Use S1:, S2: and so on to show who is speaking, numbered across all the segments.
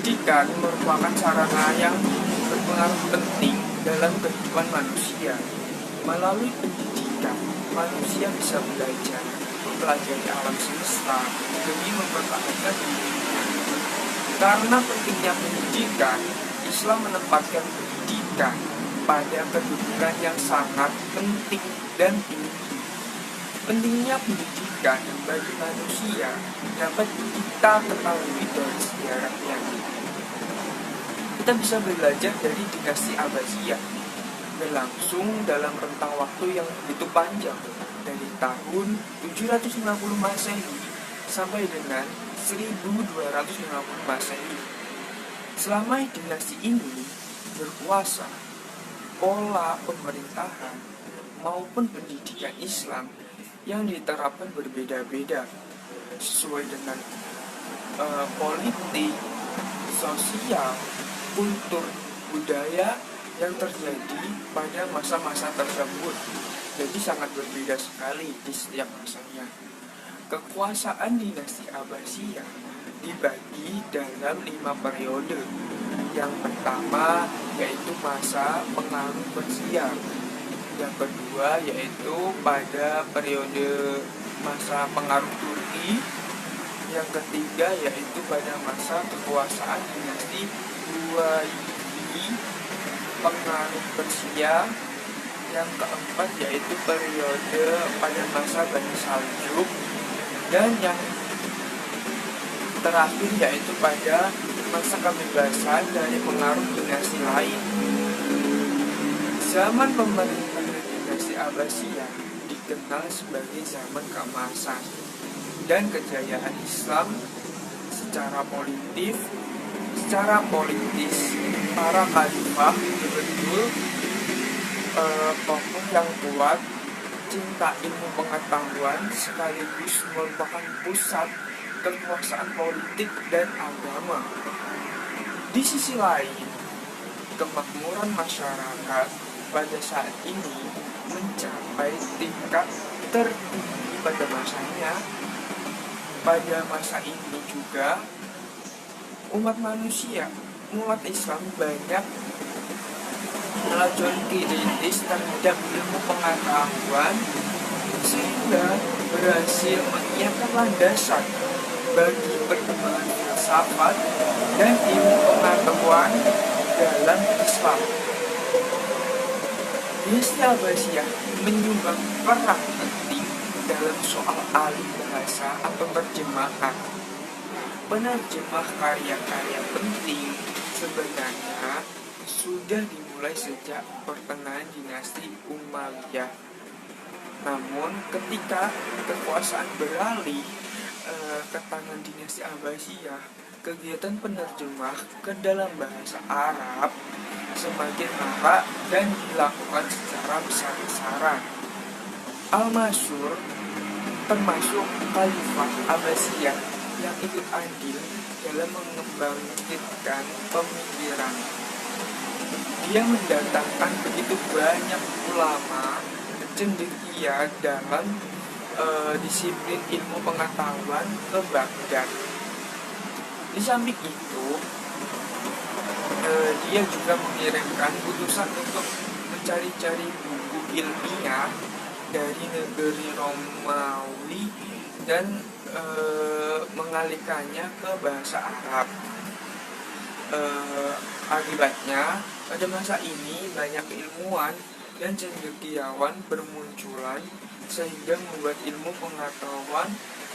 S1: Pendidikan merupakan sarana yang berpengaruh penting dalam kehidupan manusia. Melalui pendidikan, manusia bisa belajar, mempelajari alam semesta demi mempertahankan hidupnya. Karena pentingnya pendidikan, Islam menempatkan pendidikan pada kedudukan yang sangat penting dan tinggi. Pentingnya pendidikan bagi manusia dapat kita ketahui dari sejarahnya. Kita bisa belajar dari dinasti Abbasiyah, berlangsung dalam rentang waktu yang begitu panjang, dari tahun 750 Masehi sampai dengan 1250 Masehi. Selama dinasti ini berkuasa, pola pemerintahan maupun pendidikan Islam yang diterapkan berbeda-beda sesuai dengan politik, sosial, kultur, budaya yang terjadi pada masa-masa tersebut. Jadi sangat berbeda sekali di setiap masanya. Kekuasaan dinasti Abbasiyah dibagi dalam 5 periode. Yang pertama yaitu masa pengaruh Persia. Yang kedua yaitu pada periode masa pengaruh Turki. Yang ketiga yaitu pada masa kekuasaan dinasti Umayyad pengaruh Persia. Yang keempat yaitu periode pada masa Bani Saljuk. Dan yang terakhir yaitu pada masa kebebasan dari pengaruh dinasti lain. Zaman pemerintahan dinasti Abbasiyah dikenal sebagai zaman keemasan dan kejayaan Islam secara politis. Para khalifah betul-betul tokoh yang kuat, cinta ilmu pengetahuan, sekaligus merupakan pusat kekuasaan politik dan agama. Di sisi lain, kemakmuran masyarakat pada saat ini mencapai tingkat tertinggi pada masanya. Pada masa ini juga umat Islam banyak melakukan kritis terhadap ilmu pengetahuan sehingga berhasil menyiapkan landasan bagi perkembangan filsafat dan ilmu pengetahuan dalam Islam. Dinasti Abbasiyah menyumbang peran penting dalam soal alih bahasa atau terjemahan. Penerjemah karya-karya penting sebenarnya sudah dimulai sejak pertengahan dinasti Umayyah. Namun ketika kekuasaan beralih ke tangan dinasti Abbasiyah, kegiatan penerjemah ke dalam bahasa Arab semakin marak dan dilakukan secara besar-besaran. Al-Mansur termasuk Khalifah Abbasiyah yang ikut andil dalam mengembangkan pemikiran. Dia mendatangkan begitu banyak ulama cendekia dalam disiplin ilmu pengetahuan ke Baghdad. Di samping itu, dia juga mengirimkan utusan untuk mencari-cari buku ilmiah dari negeri Romawi dan mengalihkannya ke bahasa Arab. Akibatnya, pada masa ini banyak ilmuwan dan cendekiawan bermunculan sehingga membuat ilmu pengetahuan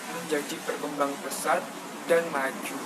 S1: menjadi berkembang pesat dan maju.